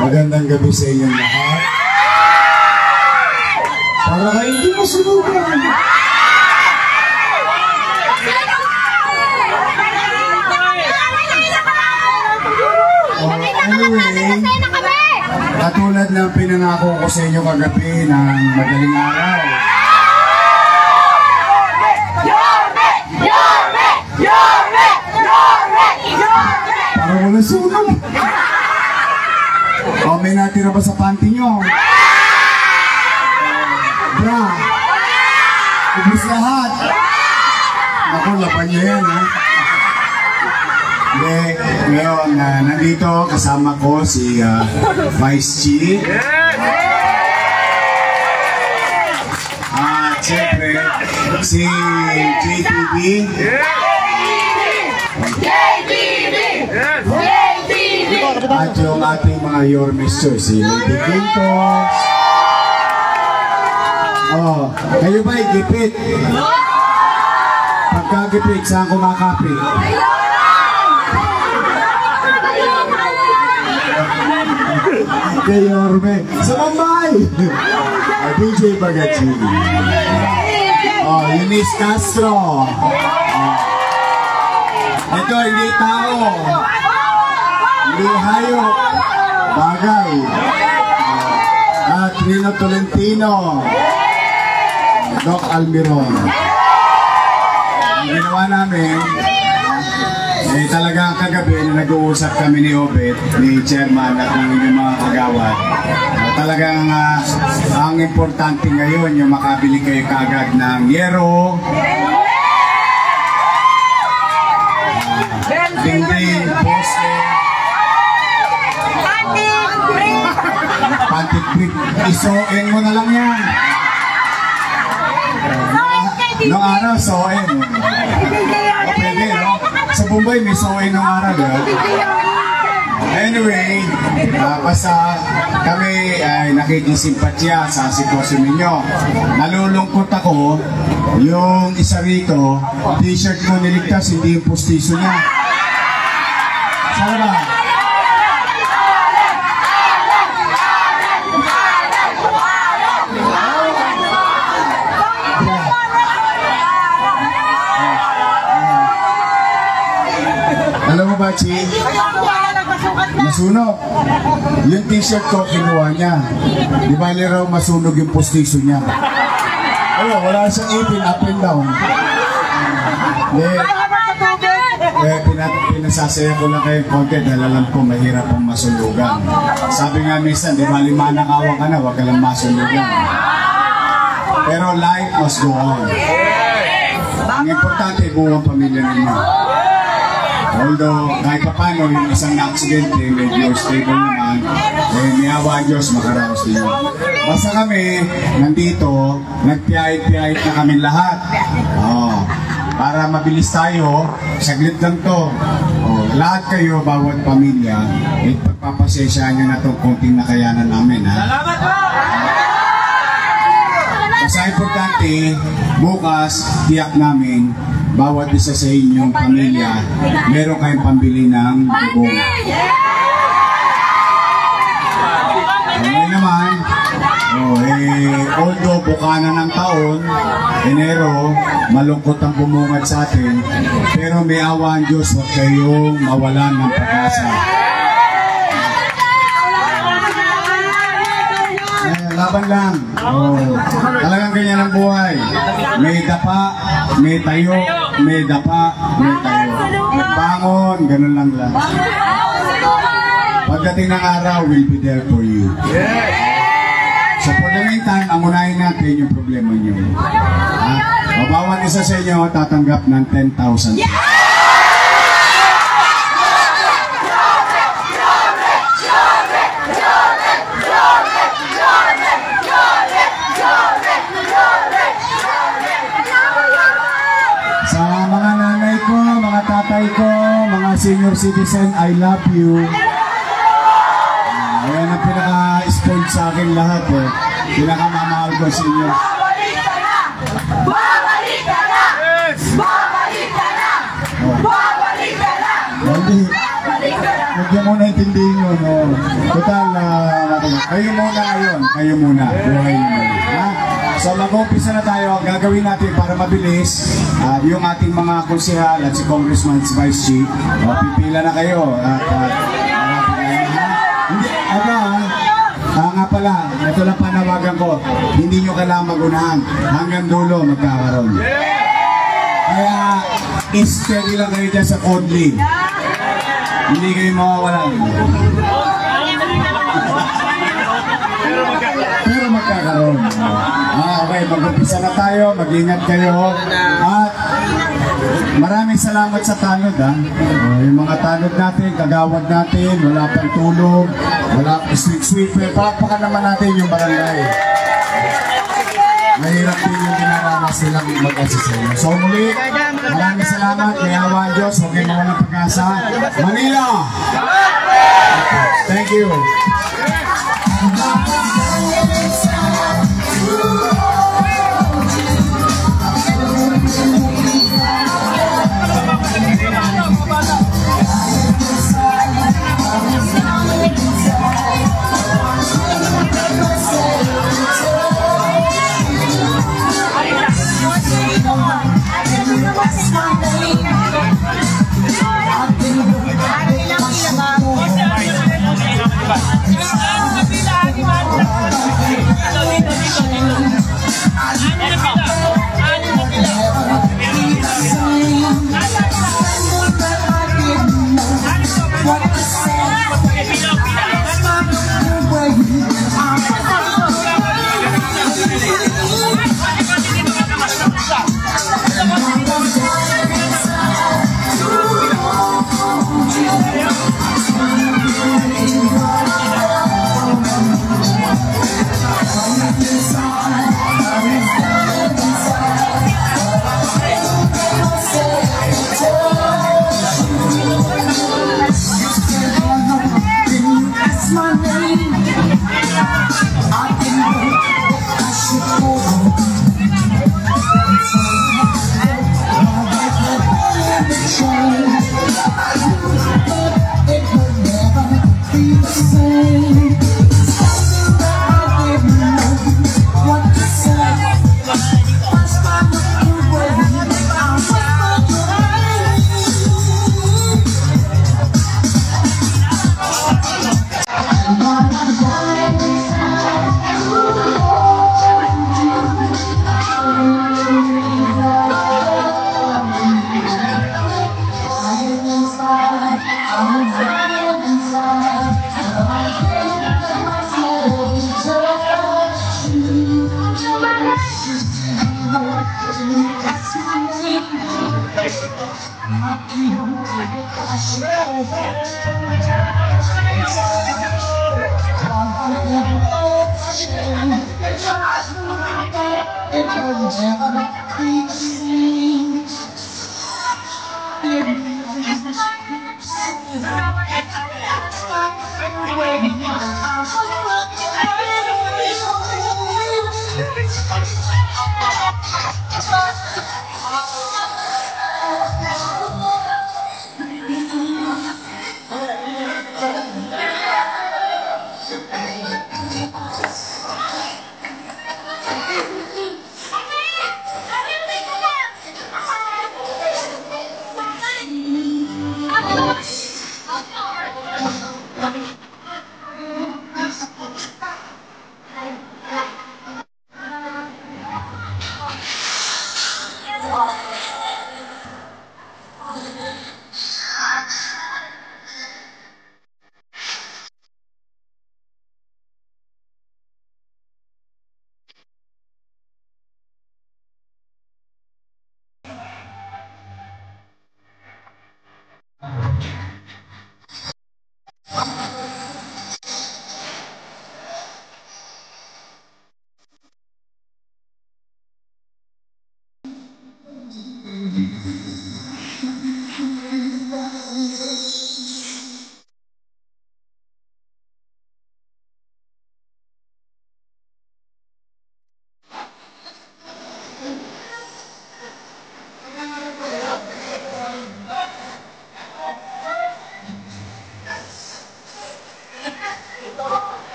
Magandang gabi sa inyong lahat. Para kayo hindi mo sunugan. Anyway, katulad ng pinangako ko sa inyo kagabi ng madaling araw. Para walang sunog. O, may natira ba sa panty nyo? Bra! Ubus lahat! Naku, laban nyo yan, ha? Ngayon, nandito kasama ko si Vice Chief. At siyempre, si JTV. At yung ating mga your mister, si Lady Quintos. Oh, kayo ba igipit? Pagkagipit, saan kumakapit? Kay Orme. Sa Mumbai! DJ Bagachini. Oh, Eunice Castro. Ito, hindi tao. Hindi hayop. Bagay. Trino Tolentino, Doc Almiron. Ang ginawa namin, talagang kagabi na nag-uusap kami ni Obet, ni Chairman at ng inyong mga kagawad. Talagang ang importante ngayon yung makabili kayo kagad ng yero, dingding, poste, pantik brick, isuin mo na lang yan. Noong araw, soin. O pwede, no? Sa Bombay, may soin noong araw, Anyway, basta kami ay nakikisimpatya sa sitwasyon ninyo. Nalulungkot ako, yung isa rito, t-shirt ko niligtas, hindi yung pustiso niya. Sana ba? Alam mo ba, Chi? Masunog. Yung t-shirt ko, kinuha niya. Di ba raw masunog yung postiso niya? Oh, wala siyang ipin, up and down. Pinasasaya ko lang kayo konti dahil alam ko mahirap ang masunugan. Sabi nga minsan, di ba limanakawa ka na, huwag ka lang masunugan. Pero life must go on. Ang importante, buong pamilya ninyo. Although, kahit pa paano, yung isang na-accidente, medyo stable naman, may awa Diyos, makaraos din. Basta kami, nandito, nagpiyahit-piyahit na kami lahat. Para mabilis tayo, saglit lang to. Lahat kayo, bawat pamilya, pagpapasensyahan nyo na itong konting nakayanan namin. Salamat po! Basta importante, bukas, tiyak namin, bawat isa sa inyong pamilya, meron kayong pambili ng bubong. Ngayon naman, although bukana ng taon, Enero, malungkot ang bumungad sa atin, pero may awa ang Diyos, huwag kayong mawalan ng pag-asa. Laban lang. Talagang ganyan ang buhay. May dapa, may tayo, may dapa, may tayo. Bangon, ganun lang lang. Pagdating ng araw, we'll be there for you. So for the meantime, ang unahin natin yung problema nyo. Bawat isa sa inyo tatanggap ng 10,000. Sa mga nanay ko, mga tatay ko, mga senior citizen, I love you. Ayan ang pinaka-spoiled sa akin lahat Pinakamamahal ko sa inyo. Babalik ka na! Babalik ka na! Babalik ka na! Hindi. Huwag niyo muna intindihin yun. Total, kayo muna ngayon. Kayo muna. Buhay nyo muna. So mag-umpisa na tayo. Ang gagawin natin para mabilis, yung ating mga konsehal at si Congressman Vice Chief, pipila na kayo. Nga pala, ito lang panawagan ko, hindi nyo kailangan magunahan. Hanggang dulo magkakaroon. Kaya, steady lang kayo dyan sa Kodli. Hindi kayo mawawala. Pero magkakaroon. Okay, mag-umpisa na tayo, mag-ingat kayo. At maraming salamat sa tanod. Yung mga tanod natin, kagawad natin, wala pang tulog, wala pang street sweeper. Palakpakan naman natin yung barangay. Mahirap din yung dinaranas nilang mag-asisaya. So muli, maraming salamat. May awa ang Diyos, huwag kayo mawalang pag-asa. Manila! Thank you. Thank you.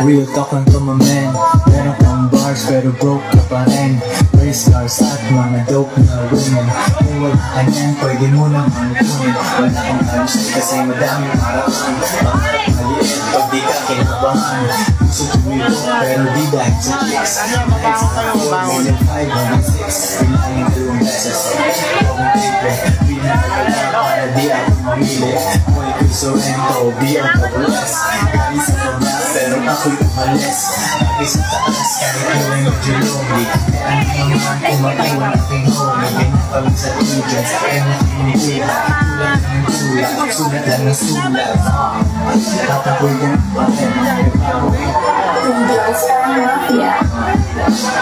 Real talk lang to my man. Meron kang bars pero broke ka pa rin. Race cars at mga dope na women. Kung wala ka niyan, pwede mo naman kunin. Wala kang halos kasi madaming harapan. Pangarap maliit pag di ka kinabahan. Gusto tumibok pero di dahil sa chicks. Kahit sa 4 million 5 hanggang 6. Pinayang 2 beses. Huwag tipe, pinakagala para di ako mamili. Boy Sorrento, BRWS. Galing sa baba pero ako'y umalis. Lagi sa taas kahit gawin medyo lonely. Kaya ano naman kumakain aking homie. Ganyan pa rin sa agents, kaya nakinigila. Tulad ng tula, sulat lang ng sulat. Tatakoy yan pa rin.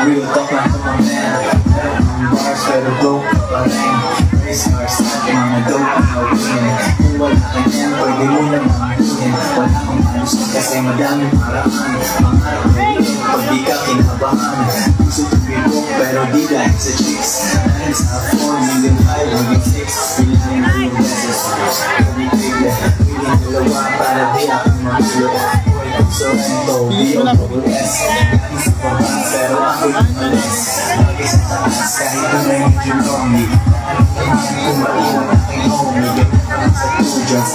Real talk lang to my man. Meron ang bars pero broke ka pa rin. Race cars at mga dope na women. Kung wala ka niyan, pwede mo naman kunin. Wala kang halos kasi madaming harapan. Pangarap maliit pag di ka kinabahan. Gusto tumibok pero di dahil sa chicks. Dahil sa 4 million 5 hanggang 6. Pinayang 2 beses. Kami tigre, piling dalawa para di ako mamili. Sorrento, BRWS. Galing sa baba pero ako'y umalis. Lagi sa taas kahit na medyo lonely. Kumain ang aking homie. Ganyan pa rin sa 2 jobs.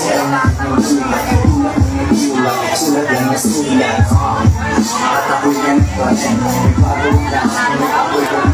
sila. At ako'y ganito rin. May bagong lahat, may ako'y